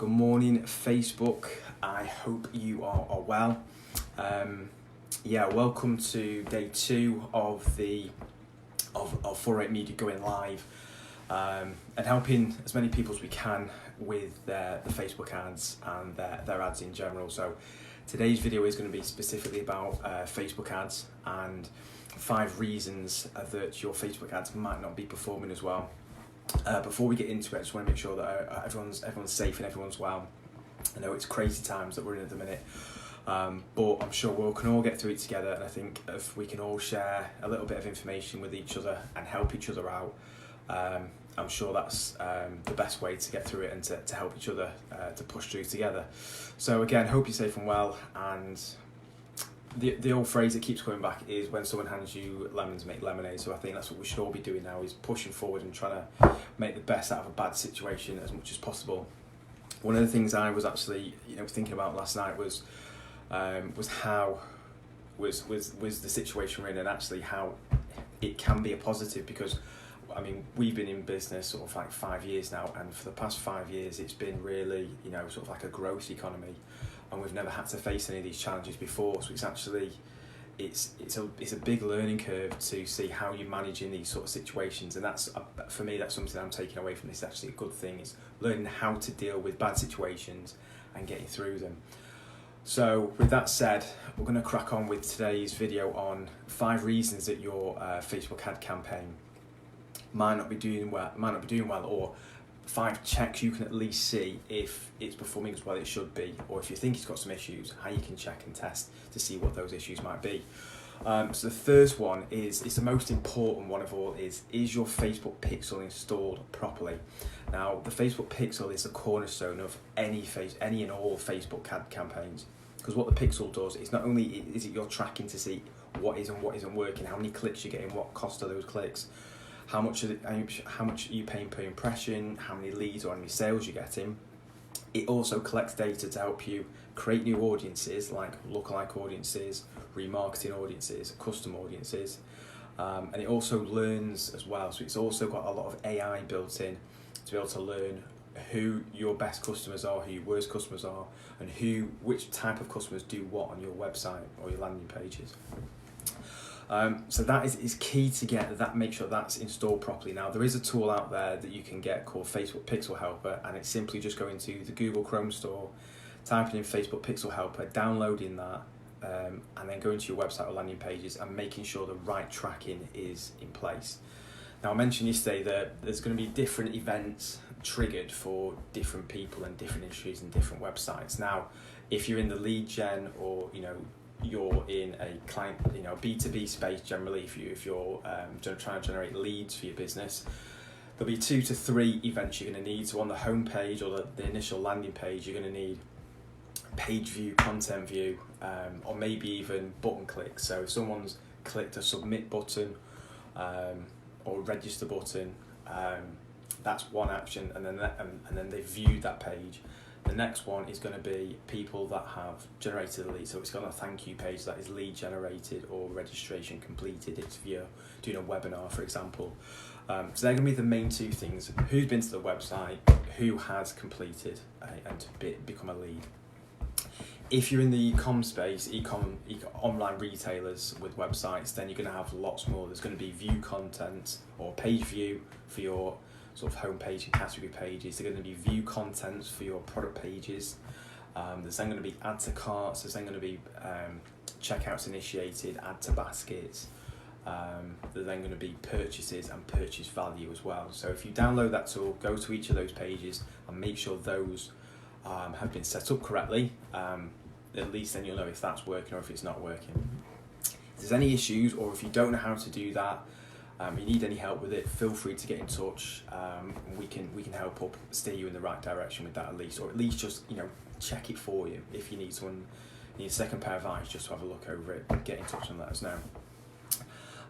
Good morning, Facebook. I hope you are well. Welcome to day 2 of 48 Media going live and helping as many people as we can with the Facebook ads and their ads in general. So today's video is going to be specifically about Facebook ads and 5 reasons that your Facebook ads might not be performing as well. Before we get into it, I just want to make sure that everyone's safe and everyone's well. I know it's crazy times that we're in at the minute, but I'm sure we can all get through it together, and I think if we can all share a little bit of information with each other and help each other out, I'm sure that's the best way to get through it and to help each other to push through together. So again, hope you're safe and well, and the old phrase that keeps coming back is when someone hands you lemons, make lemonade. So I think that's what we should all be doing now, is pushing forward and trying to make the best out of a bad situation as much as possible. One of the things I was actually thinking about last night was how was the situation we're in, and actually how it can be a positive, because I mean, we've been in business sort of like 5 years now, and for the past 5 years it's been really sort of like a growth economy, and we've never had to face any of these challenges before. So it's actually it's a big learning curve to see how you manage in these sort of situations, and that's for me, that's something I'm taking away from this. Actually, a good thing is learning how to deal with bad situations and getting through them. So with that said, we're going to crack on with today's video on 5 reasons that your Facebook ad campaign might not be doing well, or 5 checks you can at least see if it's performing as well as it should be, or if you think it's got some issues, how you can check and test to see what those issues might be. So the first one is the most important one of all, is your Facebook pixel installed properly? Now, the Facebook pixel is the cornerstone of any and all Facebook ad campaigns, because what the pixel does is not only is it you're tracking to see what is and what isn't working, how many clicks you're getting, what cost are those clicks, how much are you paying per impression, how many leads or how many sales you're getting. It also collects data to help you create new audiences, like lookalike audiences, remarketing audiences, custom audiences, and it also learns as well. So it's also got a lot of AI built in to be able to learn who your best customers are, who your worst customers are, and which type of customers do what on your website or your landing pages. So that is key to get that. Make sure that's installed properly. Now, there is a tool out there that you can get called Facebook Pixel Helper, and it's simply just going to the Google Chrome store, typing in Facebook Pixel Helper, downloading that, and then going to your website or landing pages and making sure the right tracking is in place. Now, I mentioned yesterday that there's going to be different events triggered for different people and different industries and different websites. Now, if you're in the lead gen, or you're in a client, B2B space generally, if you're trying to generate leads for your business, there'll be 2 to 3 events you're going to need. So on the home page or the initial landing page, you're going to need page view, content view, or maybe even button clicks. So if someone's clicked a submit button or register button, that's one action, and then they've viewed that page. The next one is going to be people that have generated a lead. So it's got a thank you page that is lead generated or registration completed. If you're doing a webinar, for example. So they're going to be the main 2 things: who's been to the website, who has completed and become a lead. If you're in the e-com space, online retailers with websites, then you're going to have lots more. There's going to be view content or page view for your sort of homepage and category pages. They're going to be view contents for your product pages. There's then going to be add to carts. There's then going to be checkouts initiated, add to baskets. There's then going to be purchases and purchase value as well. So if you download that tool, go to each of those pages and make sure those have been set up correctly. At least then you'll know if that's working or if it's not working. If there's any issues, or if you don't know how to do that, you need any help with it, feel free to get in touch. We can help steer you in the right direction with that, at least, or at least just check it for you. If you need need a second pair of eyes just to have a look over it, get in touch and let us know.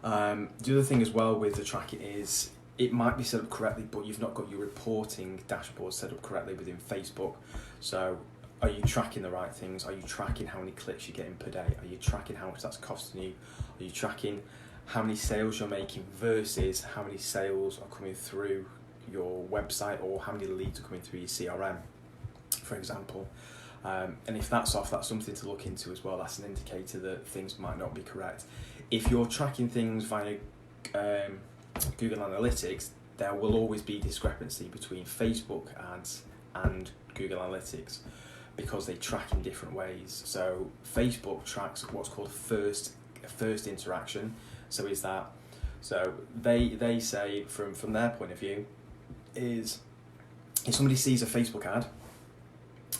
The other thing as well with the tracking is it might be set up correctly, but you've not got your reporting dashboard set up correctly within Facebook. So are you tracking the right things? Are you tracking how many clicks you're getting per day? Are you tracking how much that's costing you? Are you tracking how many sales you're making versus how many sales are coming through your website, or how many leads are coming through your CRM? for example. And if that's off, that's something to look into as well. That's an indicator that things might not be correct. If you're tracking things via Google Analytics, there will always be discrepancy between Facebook ads and Google Analytics because they track in different ways. So Facebook tracks what's called first interaction. So they say from their point of view is if somebody sees a Facebook ad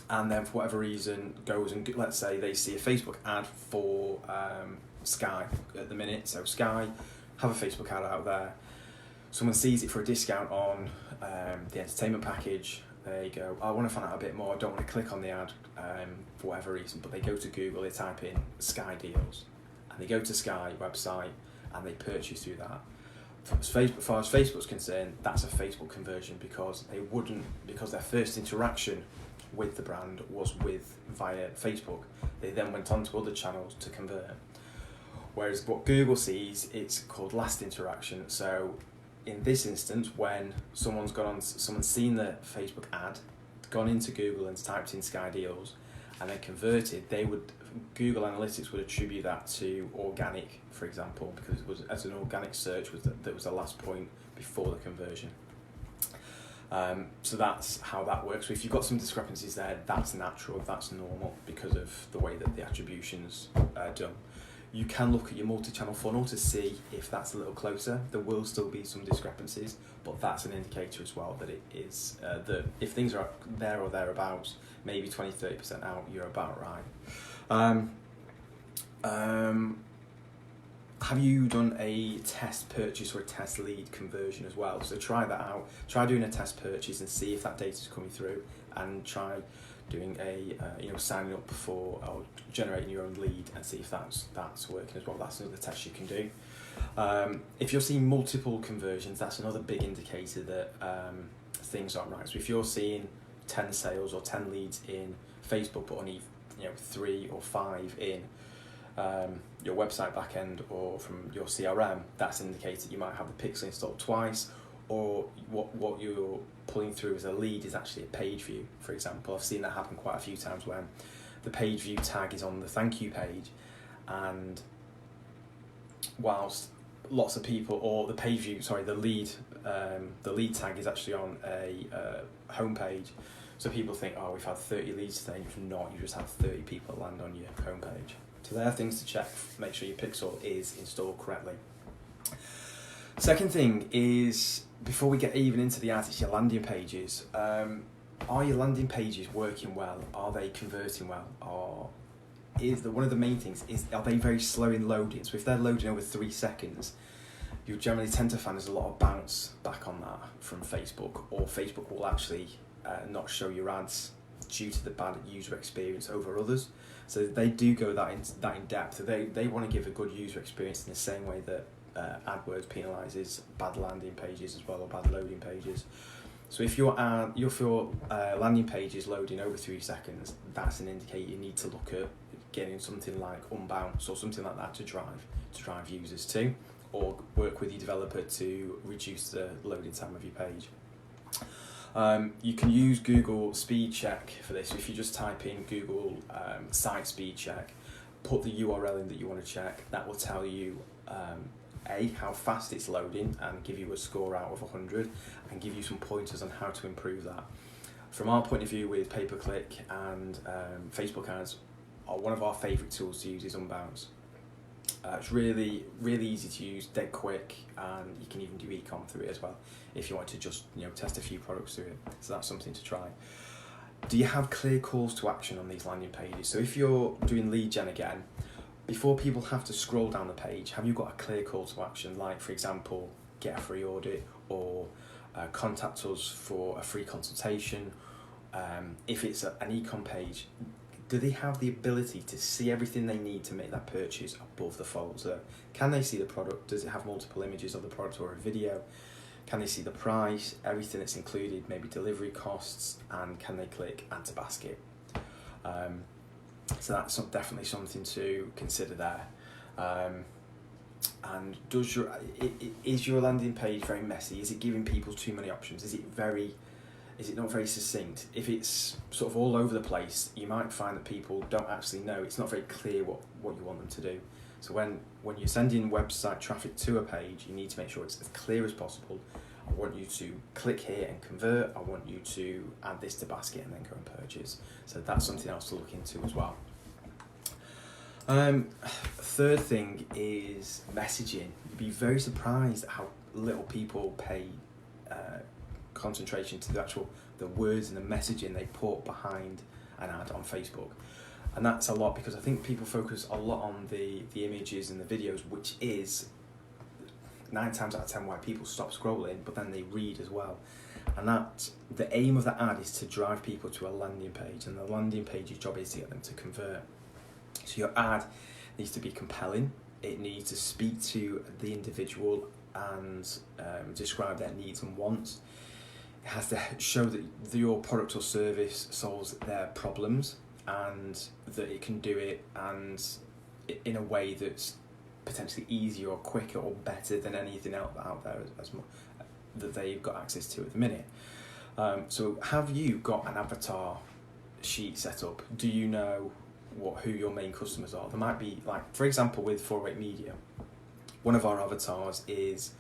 and then for whatever reason goes and, let's say they see a Facebook ad for Sky at the minute, so Sky have a Facebook ad out there, someone sees it for a discount on the entertainment package, they go, I want to find out a bit more, I don't want to click on the ad for whatever reason, but they go to Google, they type in Sky deals, and they go to Sky website and they purchase through that. As far as Facebook's concerned, that's a Facebook conversion because their first interaction with the brand was via Facebook. They then went on to other channels to convert. Whereas what Google sees, it's called last interaction. So in this instance, when someone's seen the Facebook ad, gone into Google and typed in Sky deals, and then converted, Google Analytics would attribute that to organic, for example, because it was as an organic search that was the last point before the conversion. So that's how that works. So if you've got some discrepancies there, that's natural, that's normal because of the way that the attribution's done. You can look at your multi-channel funnel to see if that's a little closer. There will still be some discrepancies, but that's an indicator as well that it is that if things are there or thereabouts, maybe 20-30% out, you're about right. Have you done a test purchase or a test lead conversion as well? So try that out. Try doing a test purchase and see if that data is coming through, and try doing signing up for or generating your own lead and see if that's working as well. That's another test you can do. If you're seeing multiple conversions, that's another big indicator that things aren't right. So if you're seeing 10 sales or 10 leads in Facebook, but only 3 or 5 in your website backend or from your CRM, that's an indicator you might have the pixel installed twice, or what you're pulling through as a lead is actually a page view, for example. I've seen that happen quite a few times when the page view tag is on the thank you page, and whilst lots of people, or the page view, the lead tag is actually on a home page, so people think, oh, we've had 30 leads today, and you've not, you just had 30 people land on your home page. So there are things to check, make sure your pixel is installed correctly. Second thing is, before we get even into the ads, it's your landing pages. Are your landing pages working well? Are they converting well? One of the main things is, are they very slow in loading? So if they're loading over 3 seconds, you generally tend to find there's a lot of bounce back on that from Facebook, or Facebook will actually not show your ads due to the bad user experience over others. So they do go that in depth. So they want to give a good user experience in the same way that AdWords penalises bad landing pages as well, or bad loading pages. So if your landing page is loading over 3 seconds, that's an indicator you need to look at getting something like unbounce or something like that to drive users to, or work with your developer to reduce the loading time of your page. You can use Google Speed Check for this. If you just type in Google Site Speed Check, put the URL in that you want to check, that will tell you how fast it's loading and give you a score out of 100 and give you some pointers on how to improve that. From our point of view with pay-per-click and Facebook ads, one of our favourite tools to use is Unbounce. It's really, really easy to use, dead quick, and you can even do e-com through it as well if you want to just test a few products through it. So that's something to try. Do you have clear calls to action on these landing pages? So if you're doing lead gen again, before people have to scroll down the page, have you got a clear call to action? Like, for example, get a free audit, or contact us for a free consultation. If it's an e-com page, do they have the ability to see everything they need to make that purchase above the fold? So can they see the product? Does it have multiple images of the product or a video? Can they see the price, everything that's included, maybe delivery costs, and can they click add to basket? So that's definitely something to consider there. And is your landing page very messy? Is it giving people too many options? Is is it not very succinct? If it's sort of all over the place, you might find that people don't actually know. It's not very clear what you want them to do. So when you're sending website traffic to a page, you need to make sure it's as clear as possible. I want you to click here and convert. I want you to add this to basket and then go and purchase. So that's something else to look into as well. Third thing is messaging. You'd be very surprised at how little people pay concentration to the words and the messaging they put behind an ad on Facebook. And that's a lot because I think people focus a lot on the images and the videos, which is 9 times out of 10 why people stop scrolling, but then they read as well. And that the aim of the ad is to drive people to a landing page, and the landing page's job is to get them to convert. So your ad needs to be compelling. It needs to speak to the individual and describe their needs and wants. It has to show that your product or service solves their problems and that it can do it and in a way that's potentially easier or quicker or better than anything else out there that they've got access to at the minute. So have you got an avatar sheet set up? Do you know who your main customers are? There might be, like, for example, with 408 Media, one of our avatars is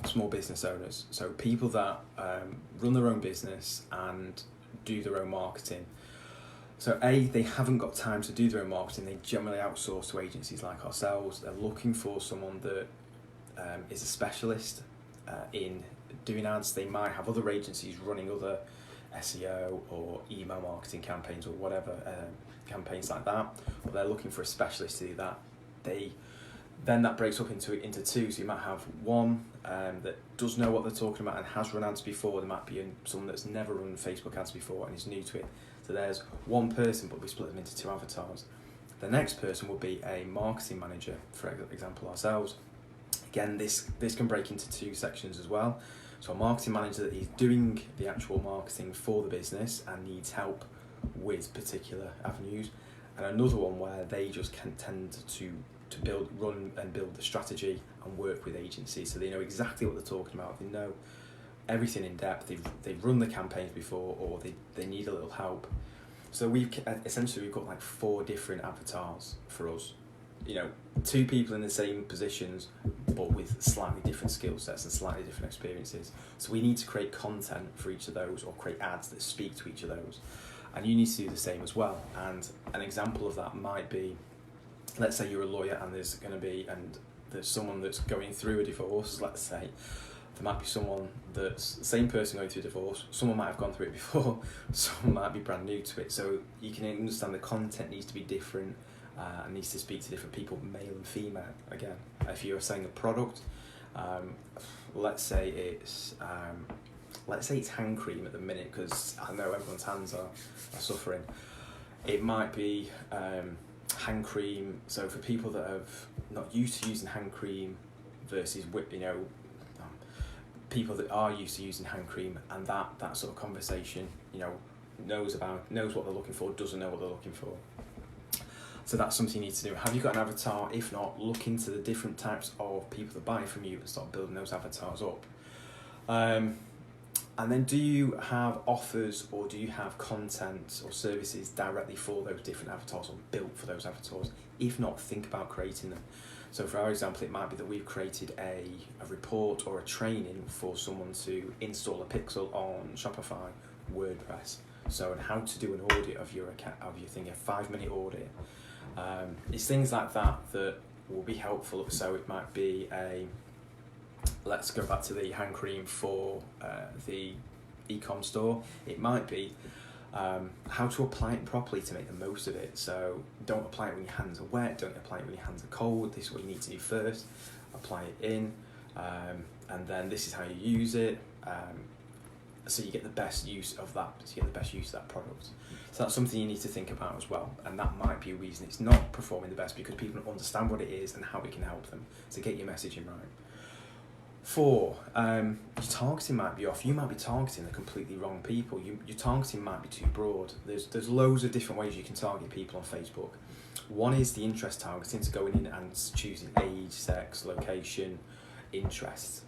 small business owners, so people that run their own business and do their own marketing. So they haven't got time to do their own marketing. They generally outsource to agencies like ourselves. They're looking for someone that is a specialist in doing ads. They might have other agencies running other SEO or email marketing campaigns or whatever, campaigns like that, but they're looking for a specialist to do that. Then that breaks up into two. So you might have one that does know what they're talking about and has run ads before. There might be someone that's never run Facebook ads before and is new to it. So there's one person, but we split them into 2 avatars. The next person will be a marketing manager, for example, ourselves. Again, this can break into 2 sections as well. So a marketing manager that is doing the actual marketing for the business and needs help with particular avenues, and another one where they just can tend to run and build the strategy and work with agencies, so they know exactly what they're talking about. They know everything in depth. They've run the campaigns before, or they need a little help. So we've got like 4 different avatars for us. 2 people in the same positions, but with slightly different skill sets and slightly different experiences. So we need to create content for each of those, or create ads that speak to each of those. And you need to do the same as well. And an example of that might be, let's say you're a lawyer and there's someone that's going through a divorce, let's say. There might be someone that's the same person going through a divorce. Someone might have gone through it before, someone might be brand new to it. So you can understand the content needs to be different and needs to speak to different people, male and female. Again, if you're selling a product, let's say it's hand cream at the minute, because I know everyone's hands are suffering. It might be hand cream. So for people that have not used to using hand cream versus people that are used to using hand cream, and that sort of conversation, knows what they're looking for, doesn't know what they're looking for. So that's something you need to do. Have you got an avatar? If not, look into the different types of people that buy from you and start building those avatars up. And then, do you have offers, or do you have content or services directly for those different avatars, or built for those avatars? If not, think about creating them. So for our example, it might be that we've created a report or a training for someone to install a pixel on Shopify, WordPress. So, and how to do an audit of your account, of your thing, a 5-minute audit. It's things like that will be helpful. So it might be let's go back to the hand cream for the e-com store. It might be how to apply it properly to make the most of it. So don't apply it when your hands are wet, don't apply it when your hands are cold. This is what you need to do first. Apply it in, and then this is how you use it. So you get the best use of that. So you get the best use of that product. So that's something you need to think about as well. And that might be a reason it's not performing the best, because people don't understand what it is and how it can help them. So get your messaging right. 4, your targeting might be off. You might be targeting the completely wrong people. Your targeting might be too broad. There's loads of different ways you can target people on Facebook. One is the interest targeting, so going in and choosing age, sex, location, interests.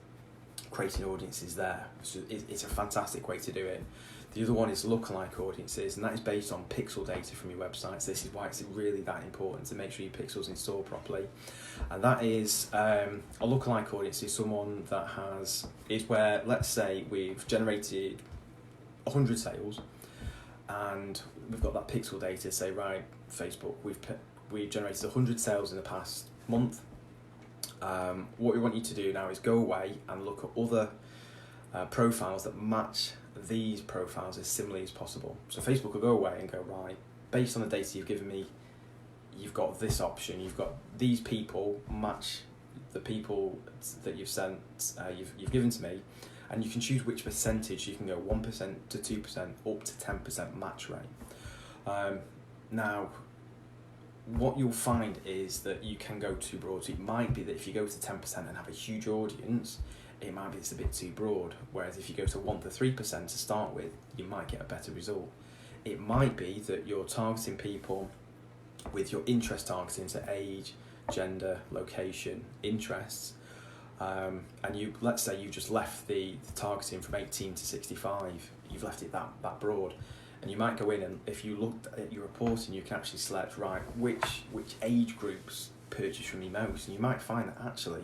creating audiences there. So it's a fantastic way to do it. The other one is lookalike audiences, and that is based on pixel data from your websites. This is why it's really that important to make sure your pixels install properly. And that is a lookalike audience is someone that is where, let's say, we've generated 100 sales, and we've got that pixel data. Say, right, Facebook, we've generated 100 sales in the past month. What we want you to do now is go away and look at other profiles that match these profiles as similarly as possible. So Facebook will go away and go, right, based on the data you've given me, you've got this option, you've got these people match the people that you've sent, you've given to me, and you can choose which percentage. You can go 1% to 2% up to 10% match rate. Now, what you'll find is that you can go too broad. So it might be that if you go to 10% and have a huge audience, it might be it's a bit too broad. Whereas if you go to 1 to 3% to start with, you might get a better result. It might be that you're targeting people with your interest targeting, so age, gender, location, interests, and let's say you just left the targeting from 18 to 65. You've left it that broad. And you might go in, and if you looked at your reporting, you can actually select, right, which age groups purchase from me most. And you might find that actually,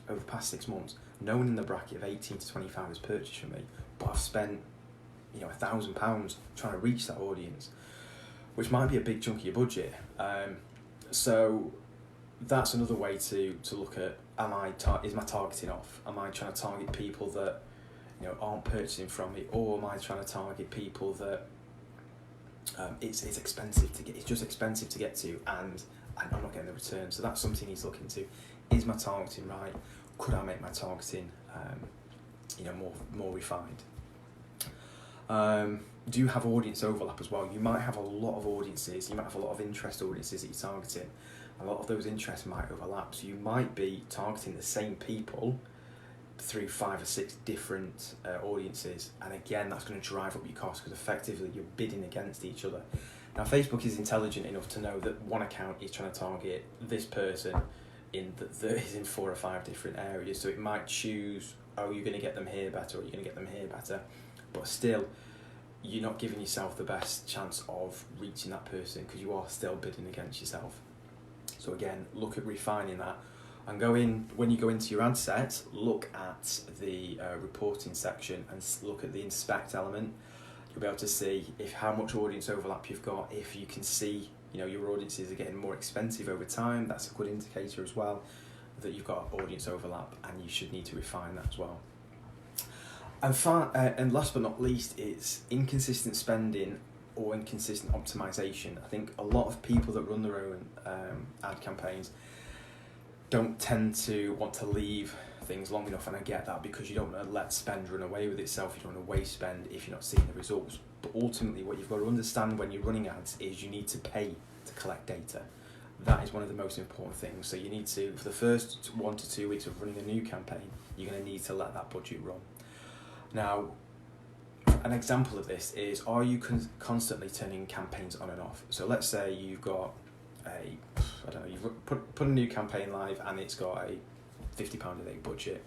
over the past 6 months, no one in the bracket of 18 to 25 has purchased from me, but I've spent, £1,000 trying to reach that audience, which might be a big chunk of your budget. So that's another way to look at, is my targeting off? Am I trying to target people that aren't purchasing from me, or am I trying to target people that it's expensive to get? It's just expensive to get to, and I'm not getting the return. So that's something he's looking to. Is my targeting right? Could I make my targeting, more refined? Do you have audience overlap as well? You might have a lot of audiences. You might have a lot of interest audiences that you're targeting. A lot of those interests might overlap. So you might be targeting the same people through 5 or 6 different audiences, and again, that's going to drive up your costs because effectively you're bidding against each other. Now, Facebook is intelligent enough to know that one account is trying to target this person that is in 4 or 5 different areas, so it might choose, you're going to get them here better, or you're going to get them here better, but still, you're not giving yourself the best chance of reaching that person because you are still bidding against yourself. So again, look at refining that. And when you go into your ad set, look at the reporting section and look at the inspect element. You'll be able to see how much audience overlap you've got. If you can see, your audiences are getting more expensive over time, that's a good indicator as well that you've got audience overlap, and you should need to refine that as well. And last but not least, it's inconsistent spending or inconsistent optimization. I think a lot of people that run their own ad campaigns don't tend to want to leave things long enough, and I get that, because you don't want to let spend run away with itself. You don't want to waste spend if you're not seeing the results. But ultimately, what you've got to understand when you're running ads is you need to pay to collect data. That is one of the most important things. So you need to, for the first 1 to 2 weeks of running a new campaign, you're going to need to let that budget run. Now, an example of this is, are you constantly turning campaigns on and off? So let's say you've got you've put a new campaign live and it's got a £50 a day budget.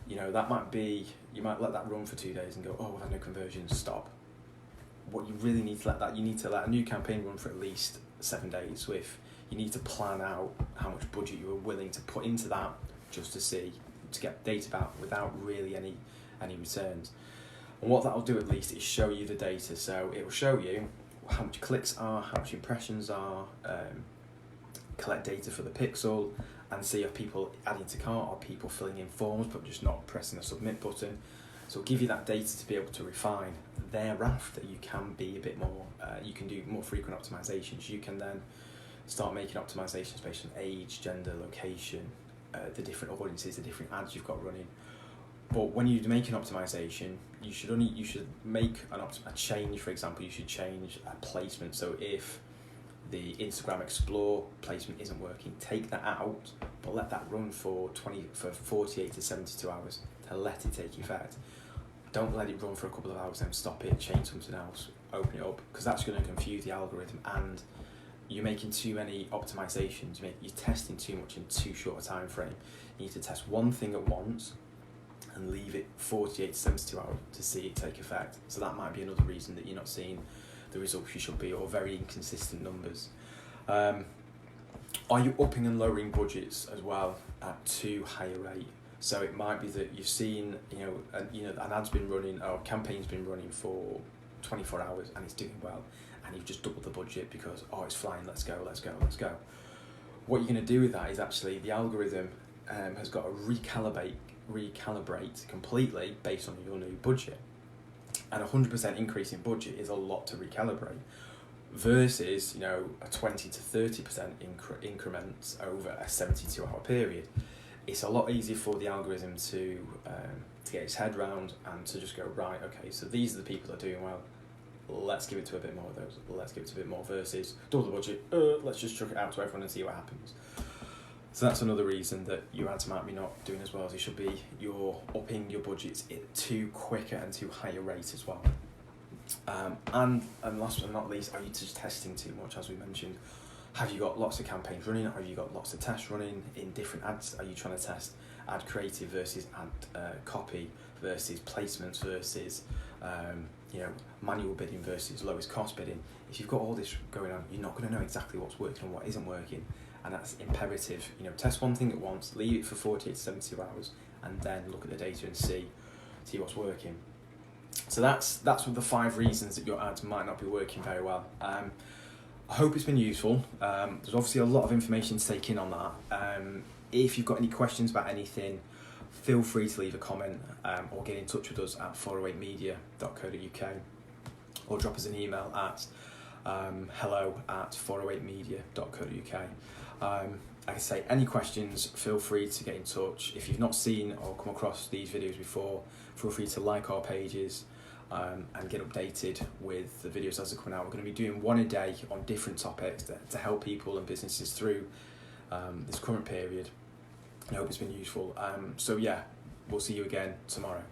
That might be, you might let that run for 2 days and go, I've had no conversions, stop. What you really need to you need to let a new campaign run for at least 7 days. So if you need to plan out how much budget you are willing to put into that just to get data back without really any returns. And what that'll do at least is show you the data. So it will show you how much clicks are, how much impressions are, collect data for the pixel, and see if people adding to cart, or people filling in forms but just not pressing the submit button. So it'll give you that data to be able to refine. Thereafter, you can be a bit more, you can do more frequent optimizations. You can then start making optimizations based on age, gender, location, the different audiences, the different ads you've got running. But when you make an optimization, you should make a change. For example, you should change a placement. So if the Instagram Explore placement isn't working, take that out, but let that run for 48 to 72 hours to let it take effect. Don't let it run for a couple of hours, then stop it, change something else, open it up, because that's going to confuse the algorithm, and you're making too many optimizations. You're testing too much in too short a time frame. You need to test one thing at once, and leave it 48 to 72 hours to see it take effect. So that might be another reason that you're not seeing the results you should be, or very inconsistent numbers. Are you upping and lowering budgets as well at too high a rate? So it might be that you've seen, an ad's been running, or a campaign's been running for 24 hours and it's doing well, and you've just doubled the budget because, it's flying, let's go. What you're going to do with that is actually the algorithm has got to recalibrate completely based on your new budget. And 100% increase in budget is a lot to recalibrate, versus a 20 to 30% increments over a 72-hour period. It's a lot easier for the algorithm to get its head round and to just go, right, okay, so these are the people that are doing well, let's give it to a bit more of those, let's give it to a bit more, versus double the budget, let's just chuck it out to everyone and see what happens. So that's another reason that your ads might be not doing as well as you should be. You're upping your budgets at too quicker and too high a rate as well. And last but not least, are you just testing too much, as we mentioned? Have you got lots of campaigns running? Have you got lots of tests running in different ads? Are you trying to test ad creative versus ad copy versus placements versus manual bidding versus lowest cost bidding? If you've got all this going on, you're not going to know exactly what's working and what isn't working. And that's imperative. Test one thing at once, leave it for 48 to 72 hours, and then look at the data and see what's working. So that's what the 5 reasons that your ads might not be working very well. I hope it's been useful. There's obviously a lot of information to take in on that. If you've got any questions about anything, feel free to leave a comment or get in touch with us at 408media.co.uk, or drop us an email at hello@408media.co.uk. Like I say, any questions, feel free to get in touch. If you've not seen or come across these videos before, feel free to like our pages and get updated with the videos as they're coming out. We're going to be doing one a day on different topics to help people and businesses through this current period. I hope it's been useful. So yeah, we'll see you again tomorrow.